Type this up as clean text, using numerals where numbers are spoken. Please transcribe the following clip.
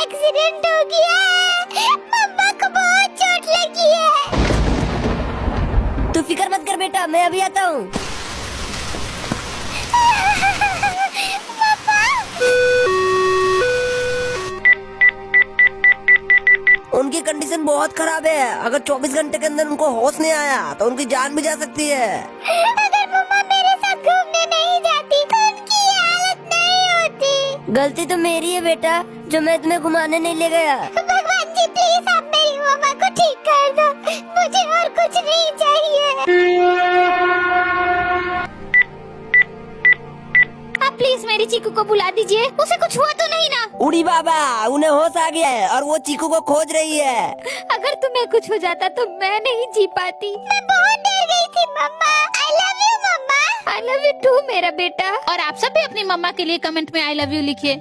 Accident हो गया है। मम्मा को बहुत चोट लगी है। तू फिक्र मत कर बेटा, मैं अभी आता हूँ। उनकी कंडीशन बहुत खराब है। अगर 24 घंटे के अंदर उनको होश नहीं आया तो उनकी जान भी जा सकती है। अगर मम्मा मेरे साथ घूमने नहीं जाती तो उनकी ये हालत नहीं होती। गलती तो मेरी है बेटा, जो मैं तुम्हें घुमाने नहीं ले गया। भगवान जी प्लीज आप मेरी मम्मा को ठीक कर दो, मुझे और कुछ नहीं चाहिए। आप प्लीज मेरी चीकू को बुला दीजिए, उसे कुछ हुआ तो नहीं ना? उड़ी बाबा, उन्हें होश आ गया है और वो चीकू को खोज रही है। अगर तुम्हें कुछ हो जाता तो मैं नहीं जी पाती। मैं बहुत डर गई थी मम्मा। आई लव यू मम्मा। आई लव यू टू मेरा बेटा। और आप सब भी अपनी मम्मा के लिए कमेंट में आई लव यू लिखिए।